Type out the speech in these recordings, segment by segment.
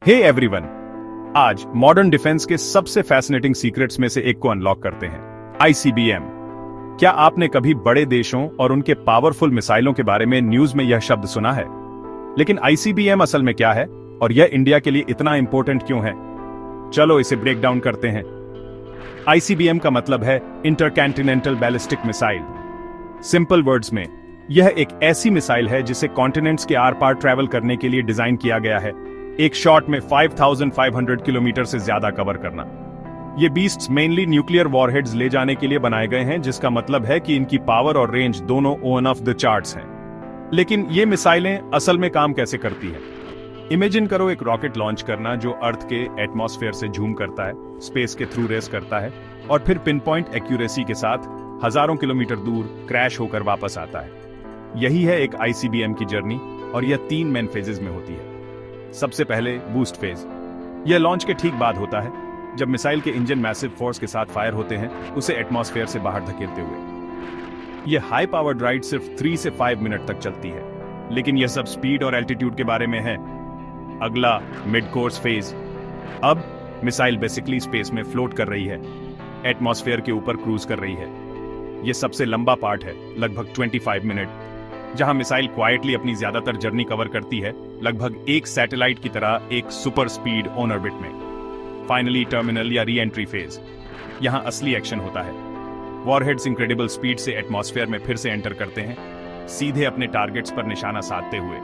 Hey everyone, आज modern defence के सबसे फैसिनेटिंग सीक्रेट्स में से एक को अनलॉक करते हैं, आईसीबीएम। क्या आपने कभी बड़े देशों और उनके पावरफुल मिसाइलों के बारे में न्यूज में यह शब्द सुना है? लेकिन आईसीबीएम असल में क्या है और यह इंडिया के लिए इतना इंपॉर्टेंट क्यों है? चलो इसे ब्रेक डाउन करते हैं। आईसीबीएम का मतलब है intercontinental ballistic missile. Simple words में, यह एक ऐसी मिसाइल है जिसे कॉन्टिनेंट्स के आर पार ट्रैवल करने के लिए डिजाइन किया गया है, एक शॉट में 5500 किलोमीटर से ज्यादा कवर करना। ये बीस्ट्स मेनली न्यूक्लियर वॉरहेड्स ले जाने के लिए बनाए गए हैं, जिसका मतलब है कि इनकी पावर और रेंज दोनों वन ऑफ द चार्ट्स हैं। लेकिन ये मिसाइलें असल में काम कैसे करती हैं? इमेजिन करो एक रॉकेट लॉन्च करना जो अर्थ के एटमॉस्फेयर से झूम करता है, स्पेस के थ्रू रेस करता है और फिर पिन पॉइंट एक्यूरेसी के साथ हजारों किलोमीटर दूर क्रैश होकर वापस आता है। यही है एक आईसीबीएम की जर्नी, और यह 3 मेन फेजेस में होती है। सबसे पहले बूस्ट फेज। यह लॉन्च के ठीक बाद होता है, जब मिसाइल के इंजन मैसिव फोर्स के साथ फायर होते हैं, उसे एटमॉस्फेयर से बाहर धकेलते हुए। यह हाई पावर्ड राइड सिर्फ 3 से 5 मिनट तक चलती है, लेकिन यह सब स्पीड और एल्टीट्यूड के बारे में है। अगला मिड कोर्स फेज। अब मिसाइल बेसिकली स्पेस में फ्लोट कर रही है, एटमॉस्फेयर के ऊपर क्रूज कर रही है। यह सबसे लंबा पार्ट है, लगभग 25 मिनट, जहां मिसाइल क्वाइटली अपनी ज्यादातर जर्नी कवर करती है, लगभग एक सैटेलाइट की तरह एक सुपर स्पीड ऑन ऑर्बिट में। फाइनली टर्मिनल या री एंट्री फेज। यहां असली एक्शन होता है। वॉरहेड्स इंक्रेडिबल स्पीड से एटमॉस्फेयर में फिर से एंटर करते हैं, सीधे अपने टारगेट्स पर निशाना साधते हुए।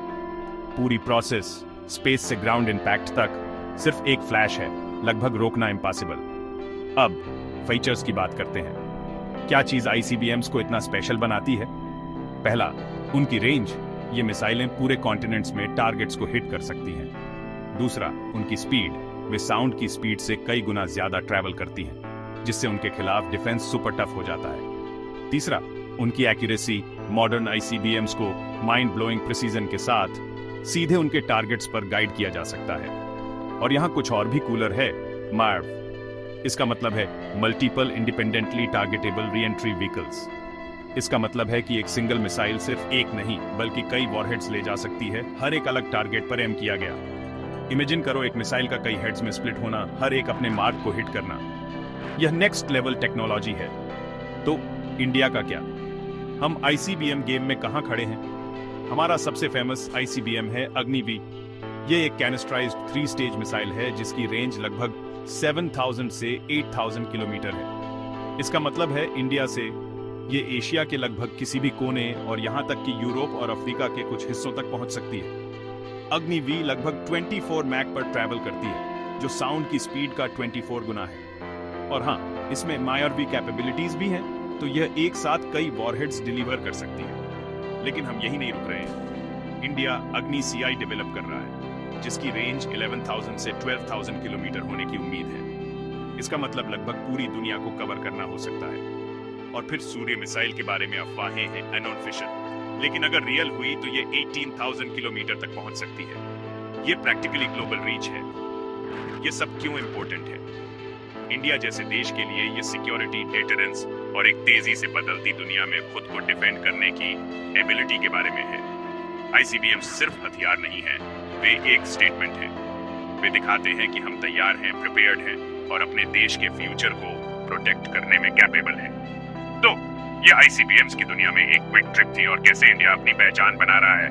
पूरी प्रोसेस स्पेस से ग्राउंड इंपैक्ट तक सिर्फ एक फ्लैश है, लगभग रोकना इम्पॉसिबल। अब फीचर्स की बात करते हैं। क्या चीज आईसीबीएम्स को इतना स्पेशल बनाती है? पहला, उनकी रेंज। ये मिसाइलें पूरे कॉन्टिनेंट्स में टारगेट्स को हिट कर सकती हैं। दूसरा, उनकी स्पीड। वे साउंड की स्पीड से कई गुना ज्यादा ट्रैवल करती हैं, जिससे उनके खिलाफ डिफेंस सुपर टफ हो जाता है। तीसरा, उनकी एक्यूरेसी। मॉडर्न आईसीबीएम्स को माइंड ब्लोइंग प्रिसीजन के साथ सीधे उनके टारगेट्स पर गाइड किया जा सकता है। और यहां कुछ और भी कूलर है, मार्व। इसका मतलब है multiple independently targetable re entry vehicles. इसका मतलब है कि एक सिंगल मिसाइल सिर्फ एक नहीं बल्कि कई वॉरहेड्स ले जा सकती है, हर एक अलग टारगेट पर एम किया गया। इमेजिन करो एक मिसाइल का कई हेड्स में स्प्लिट होना, हर एक अपने मार्क को हिट करना। यह नेक्स्ट लेवल टेक्नोलॉजी है। तो इंडिया का क्या? हम आईसीबीएम गेम में कहां खड़े हैं? हमारा सबसे फेमस आईसीबीएम है अग्निवी। यह एक कैनिस्ट्राइज्ड 3 स्टेज मिसाइल है जिसकी रेंज लगभग 7000 से 8000 किलोमीटर है। इसका मतलब है इंडिया से ये एशिया के लगभग किसी भी कोने और यहां तक कि यूरोप और अफ्रीका के कुछ हिस्सों तक पहुंच सकती है। अग्निवी लगभग 24 मैक पर ट्रैवल करती है, जो साउंड की स्पीड का 24 गुना है। और हां, इसमें मायरवी कैपेबिलिटीज भी हैं, तो यह एक साथ कई वॉरहेड्स डिलीवर कर सकती है। लेकिन हम यही नहीं रुक रहे हैं। इंडिया अग्नि सीआई डेवलप कर रहा है, जिसकी रेंज 11000 से 12000 किलोमीटर होने की उम्मीद है। इसका मतलब लगभग पूरी दुनिया को कवर करना हो सकता है। और फिर सूर्य मिसाइल के बारे में अफवाहें हैं, अननोन फिशन, लेकिन अगर रियल हुई तो ये 18000 किलोमीटर तक पहुंच सकती है। ये प्रैक्टिकली ग्लोबल रीच है। ये सब क्यों इंपॉर्टेंट है? इंडिया जैसे देश के लिए ये सिक्योरिटी, डेटरेंस और एक तेजी से बदलती दुनिया में खुद को डिफेंड करने की एबिलिटी के बारे में है। आईसीबीएम सिर्फ हथियार नहीं है, वे एक स्टेटमेंट है। वे दिखाते हैं कि हम तैयार हैं, प्रिपेयर्ड हैं और अपने देश के फ्यूचर को प्रोटेक्ट करने में कैपेबल हैं। तो ये आईसीबीएम्स की दुनिया में एक क्विक ट्रिप थी और कैसे इंडिया अपनी पहचान बना रहा है।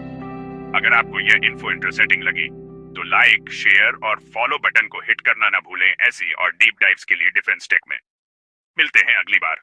अगर आपको यह इन्फो इंटरेस्टिंग लगी तो लाइक, शेयर और फॉलो बटन को हिट करना ना भूलें। ऐसी और डीप डाइव्स के लिए डिफेंस टेक में मिलते हैं अगली बार।